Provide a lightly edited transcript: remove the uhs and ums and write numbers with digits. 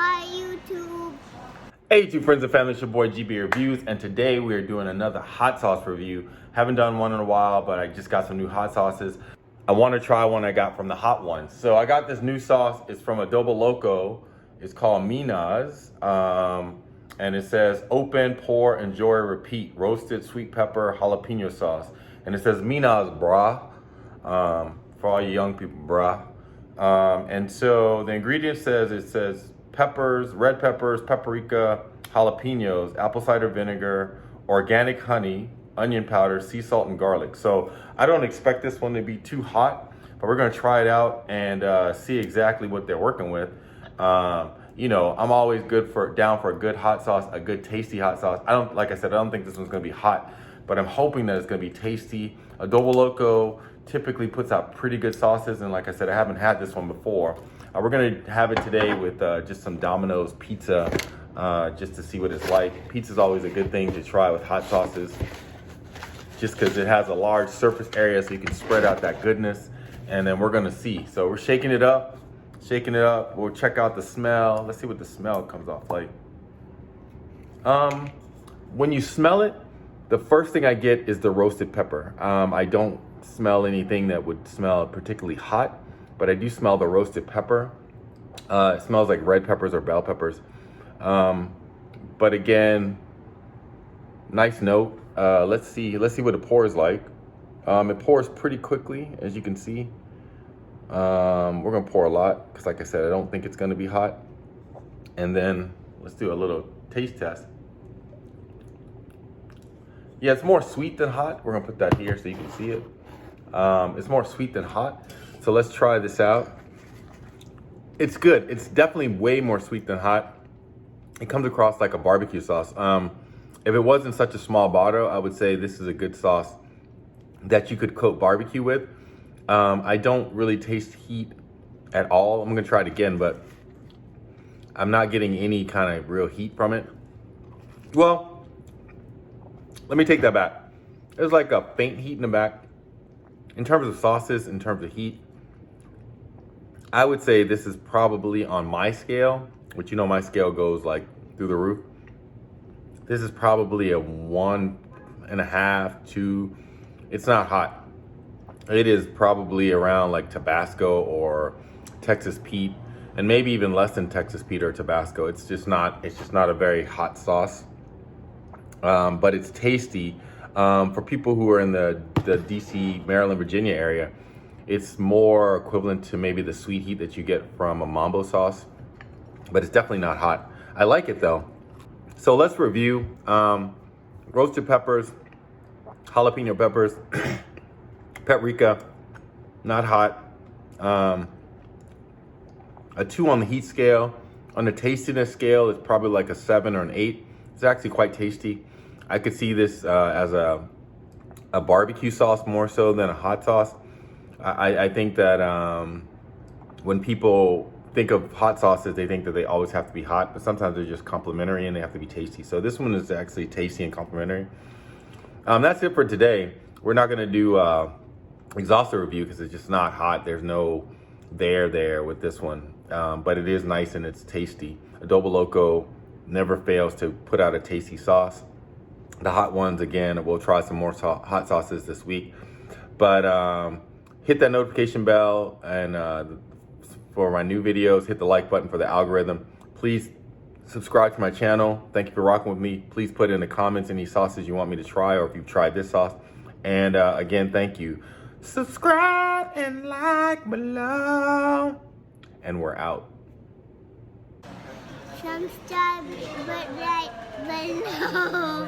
Hi, YouTube. Hey YouTube friends and family, it's your boy GB Reviews, and today we are doing another hot sauce review. Haven't done one in a while, but I just got some new hot sauces. I want to try one I got from the Hot Ones. So I got this new sauce. It's from Adoboloco. It's called Mynahs, and it says open, pour, enjoy, repeat. Roasted sweet pepper jalapeno sauce, and it says Mynahs Brah, for all you young people, brah. And so the ingredient says peppers, red peppers, paprika, jalapenos, apple cider vinegar, organic honey, onion powder, sea salt, and garlic. So I don't expect this one to be too hot, but we're gonna try it out and see exactly what they're working with. You know, I'm always down for a good hot sauce, a good tasty hot sauce. Like I said, I don't think this one's gonna be hot, but I'm hoping that it's gonna be tasty. Adoboloco typically puts out pretty good sauces, and like I said, I haven't had this one before. We're gonna have it today with just some Domino's pizza, just to see what it's like. Pizza's always a good thing to try with hot sauces, just because it has a large surface area so you can spread out that goodness. And then we're gonna see. So we're shaking it up. We'll check out the smell. Let's see what the smell comes off like. When you smell it, the first thing I get is the roasted pepper. I don't smell anything that would smell particularly hot, but I do smell the roasted pepper. It smells like red peppers or bell peppers. But again, nice note. Let's see what it pours like. It pours pretty quickly, as you can see. We're gonna pour a lot, because like I said, I don't think it's gonna be hot. And then let's do a little taste test. Yeah, it's more sweet than hot. We're gonna put that here so you can see it. It's more sweet than hot. So let's try this out. It's good. It's definitely way more sweet than hot. It comes across like a barbecue sauce. If it wasn't such a small bottle, I would say this is a good sauce that you could coat barbecue with. I don't really taste heat at all. I'm gonna try it again, but I'm not getting any kind of real heat from it. Well, let me take that back. There's like a faint heat in the back. In terms of sauces, in terms of heat, I would say this is probably on my scale, which you know my scale goes like through the roof. This is probably a 1.5, 2. It's not hot. It is probably around like Tabasco or Texas Pete, and maybe even less than Texas Pete or Tabasco. It's just not a very hot sauce, but it's tasty. For people who are in the DC, Maryland, Virginia area, it's more equivalent to maybe the sweet heat that you get from a mambo sauce, but it's definitely not hot. I like it though. So let's review. Roasted peppers, jalapeno peppers, paprika, not hot. A 2 on the heat scale. On the tastiness scale, it's probably like a 7 or an 8. It's actually quite tasty. I could see this as a barbecue sauce more so than a hot sauce. I think that when people think of hot sauces, they think that they always have to be hot, but sometimes they're just complimentary and they have to be tasty. So this one is actually tasty and complimentary. That's it for today. We're not gonna do exhaustive review because it's just not hot. There's no there with this one, but it is nice and it's tasty. Adoboloco never fails to put out a tasty sauce. The Hot Ones, again, we'll try some more hot sauces this week. But hit that notification bell, and for my new videos, hit the like button for the algorithm. Please subscribe to my channel. Thank you for rocking with me. Please put in the comments any sauces you want me to try, or if you've tried this sauce. And again, thank you. Subscribe and like below. And we're out. Subscribe right below.